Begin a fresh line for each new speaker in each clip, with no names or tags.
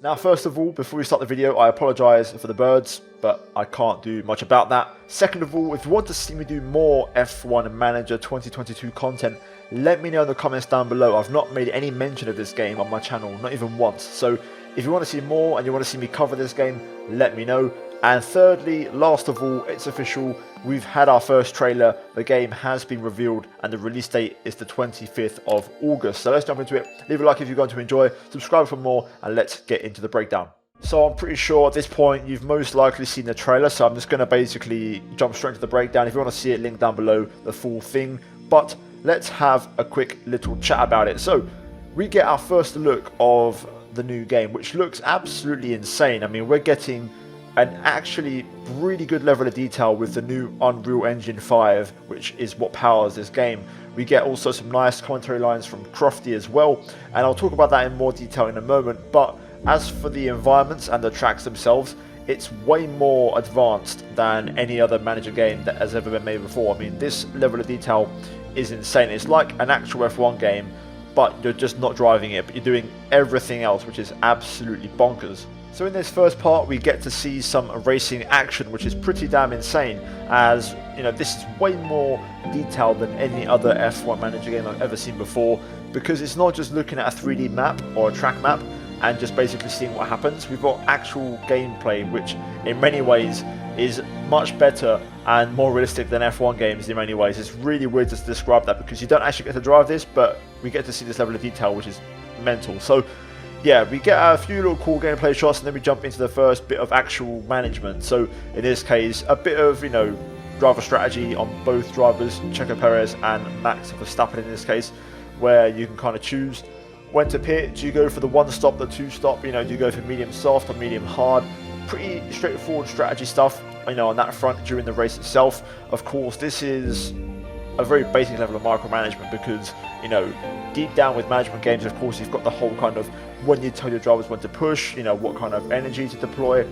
Now, first of all, before we start the video, I apologise for the birds, but I can't do much about that. Second of all, if you want to see me do more F1 Manager 2022 content, let me know in the comments down below. I've not made any mention of this game on my channel, not even once. So if you want to see more and you want to see me cover this game, let me know. And thirdly, last of all, it's official. We've had our first trailer. The game has been revealed and the release date is the 25th of August. So let's jump into it. Leave a like if you're going to enjoy, subscribe for more, and let's get into the breakdown. So I'm pretty sure at this point you've most likely seen the trailer, so I'm just going to basically jump straight into the breakdown. If you want to see it, link down below, the full thing. But let's have a quick little chat about it. So we get our first look of the new game, which looks absolutely insane. I mean, we're getting an actually really good level of detail with the new Unreal Engine 5, which is what powers this game. We get also some nice commentary lines from Crofty as well, and I'll talk about that in more detail in a moment. But as for the environments and the tracks themselves, it's way more advanced than any other manager game that has ever been made before. I mean, this level of detail is insane. It's like an actual F1 game, but you're just not driving it, but you're doing everything else, which is absolutely bonkers. So in this first part, we get to see some racing action, which is pretty damn insane, as you know, this is way more detailed than any other F1 manager game I've ever seen before, because it's not just looking at a 3D map or a track map and just basically seeing what happens. We've got actual gameplay, which in many ways is much better and more realistic than F1 games in many ways. It's really weird to describe that because you don't actually get to drive this, but we get to see this level of detail, which is mental. So yeah, we get a few little cool gameplay shots and then we jump into the first bit of actual management. So in this case, a bit of, you know, driver strategy on both drivers, Checo Perez and Max Verstappen in this case, where you can kind of choose when to pit. Do you go for the one stop, the two stop, you know, do you go for medium soft or medium hard? Pretty straightforward strategy stuff, you know, on that front during the race itself. Of course, this is a very basic level of micromanagement because, you know, deep down with management games, of course, you've got the whole kind of when you tell your drivers when to push, you know, what kind of energy to deploy,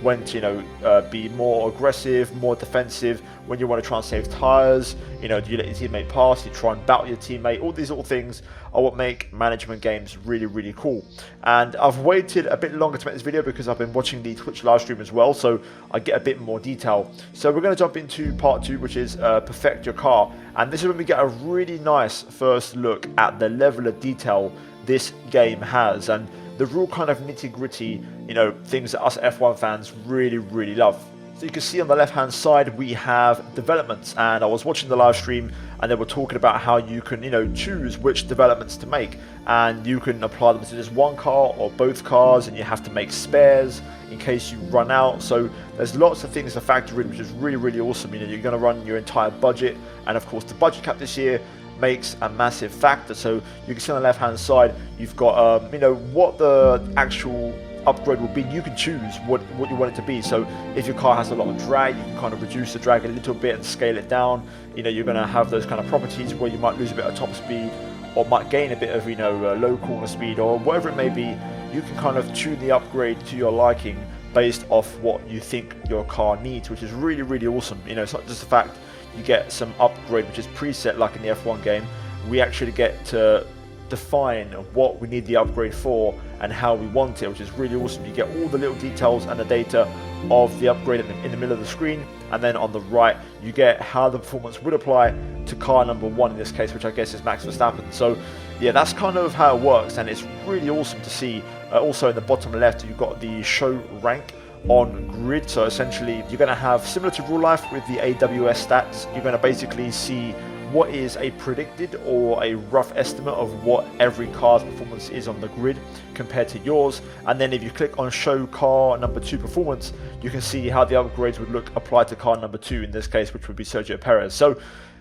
when to, you know, be more aggressive, more defensive, when you want to try and save tires, you know, do you let your teammate pass, you try and battle your teammate. All these little things are what make management games really, really cool. And I've waited a bit longer to make this video because I've been watching the Twitch live stream as well, so I get a bit more detail. So we're going to jump into part 2, which is perfect your car. And this is when we get a really nice first look at the level of detail this game has and the real kind of nitty-gritty, you know, things that us F1 fans really, really love. So you can see on the left-hand side we have developments, and I was watching the live stream and they were talking about how you can, you know, choose which developments to make, and you can apply them to just one car or both cars, and you have to make spares in case you run out. So there's lots of things to factor in, which is really, really awesome. You know, you're going to run your entire budget, and of course the budget cap this year makes a massive factor. So you can see on the left hand side you've got you know, what the actual upgrade will be. You can choose what you want it to be. So if your car has a lot of drag, you can kind of reduce the drag a little bit and scale it down. You know, you're going to have those kind of properties where you might lose a bit of top speed or might gain a bit of, you know, low corner speed or whatever it may be. You can kind of tune the upgrade to your liking based off what you think your car needs, which is really, really awesome. You know, it's not just the fact you get some upgrade which is preset like in the F1 game. We actually get to define what we need the upgrade for and how we want it, which is really awesome. You get all the little details and the data of the upgrade in the middle of the screen, and then on the right you get how the performance would apply to car number 1 in this case, which I guess is Max Verstappen. So yeah, that's kind of how it works, and it's really awesome to see. Also in the bottom left you've got the show rank on grid. So essentially you're going to have, similar to real life with the AWS stats, you're going to basically see what is a predicted or a rough estimate of what every car's performance is on the grid compared to yours. And then if you click on show car number 2 performance, you can see how the upgrades would look applied to car number 2 in this case, which would be Sergio Perez. So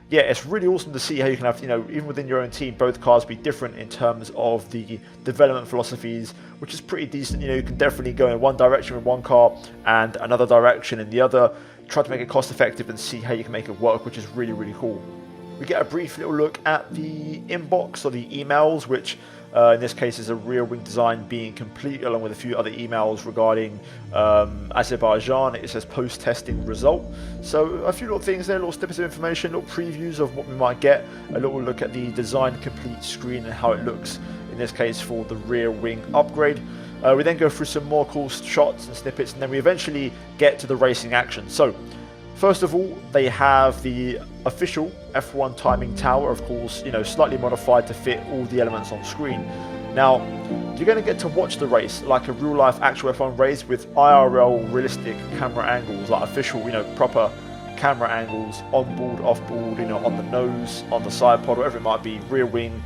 yeah, it's really awesome to see how you can have, you know, even within your own team, both cars be different in terms of the development philosophies, which is pretty decent. You know, you can definitely go in one direction with one car and another direction in the other, try to make it cost effective and see how you can make it work, which is really, really cool. We get a brief little look at the inbox or the emails, which in this case is a rear wing design being complete, along with a few other emails regarding Azerbaijan. It says post-testing result. So a few little things there, little snippets of information, little previews of what we might get, a little look at the design complete screen and how it looks in this case for the rear wing upgrade. We then go through some more cool shots and snippets, and then we eventually get to the racing action. So first of all, they have the official F1 timing tower, of course, you know, slightly modified to fit all the elements on screen. Now, you're going to get to watch the race like a real-life actual F1 race with IRL realistic camera angles, like official, you know, proper camera angles, on board, off board, you know, on the nose, on the side pod, whatever it might be, rear wing,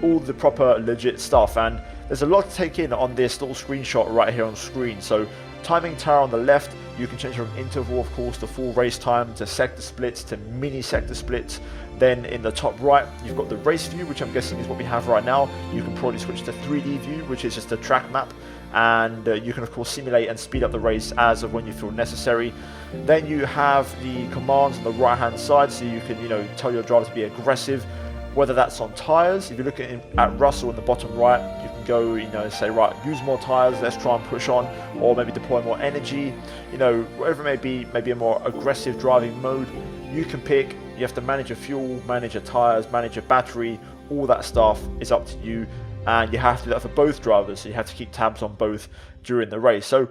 all the proper legit stuff. And there's a lot to take in on this little screenshot right here on screen. So timing tower on the left, you can change from interval, of course, to full race time, to sector splits, to mini sector splits. Then in the top right, you've got the race view, which I'm guessing is what we have right now. You can probably switch to 3D view, which is just a track map. And you can, of course, simulate and speed up the race as of when you feel necessary. Then you have the commands on the right-hand side, so you can, you know, tell your driver to be aggressive, whether that's on tyres. If you look at Russell in the bottom right, you can go, you know, say, right, use more tyres, let's try and push on, or maybe deploy more energy, you know, whatever it may be, maybe a more aggressive driving mode you can pick. You have to manage your fuel, manage your tyres, manage your battery, all that stuff is up to you, and you have to do that for both drivers, so you have to keep tabs on both during the race. So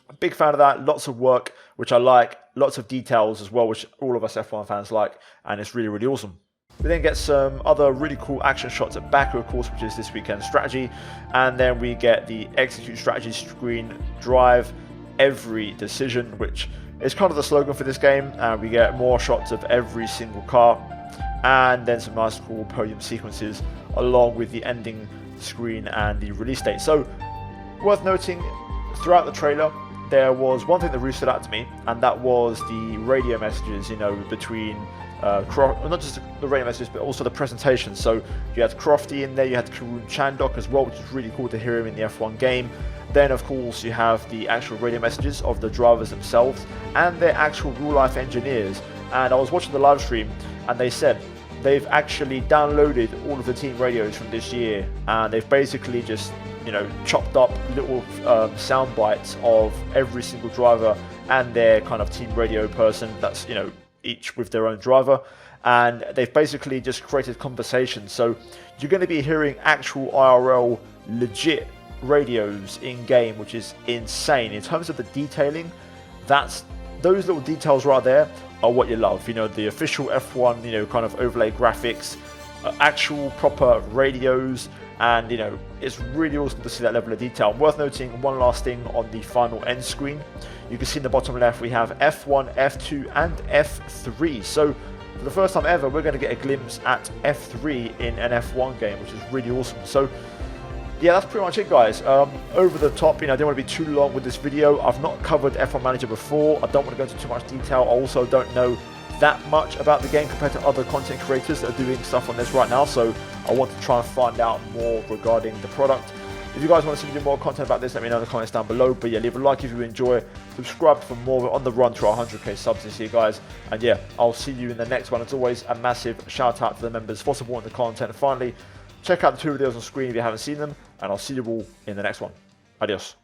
a big fan of that, lots of work, which I like, lots of details as well, which all of us F1 fans like, and it's really, really awesome. We then get some other really cool action shots at Baku, of course, which is this weekend's strategy. And then we get the execute strategy screen, drive every decision, which is kind of the slogan for this game. And we get more shots of every single car. And then some nice cool podium sequences along with the ending screen and the release date. So worth noting, throughout the trailer, there was one thing that really stood out to me, and that was the radio messages, you know, between not just the radio messages, but also the presentation. So you had Crofty in there, you had Karun Chandok as well, which is really cool to hear him in the F1 game. Then, of course, you have the actual radio messages of the drivers themselves and their actual real-life engineers. And I was watching the live stream, and they said they've actually downloaded all of the team radios from this year, and they've basically just, you know, chopped up little sound bites of every single driver and their kind of team radio person. That's, you know, each with their own driver, and they've basically just created conversations. So you're going to be hearing actual IRL legit radios in game, which is insane. In terms of the detailing, those little details right there are what you love. You know, the official F1, you know, kind of overlay graphics, actual proper radios, and, you know, it's really awesome to see that level of detail. Worth noting, one last thing on the final end screen. You can see in the bottom left we have F1, F2 and F3. So for the first time ever, we're going to get a glimpse at F3 in an F1 game, which is really awesome. So yeah, that's pretty much it, guys. Over the top, you know, I didn't want to be too long with this video. I've not covered F1 Manager before. I don't want to go into too much detail. I also don't know that much about the game compared to other content creators that are doing stuff on this right now, so I want to try and find out more regarding the product. If you guys want to see me do more content about this, let me know in the comments down below. But yeah, leave a like if you enjoy, subscribe for more. We're on the run to our 100k subs this year, guys, and yeah, I'll see you in the next one. As always, a massive shout out to the members for supporting the content. And finally, check out the 2 videos on screen if you haven't seen them, and I'll see you all in the next one. Adios.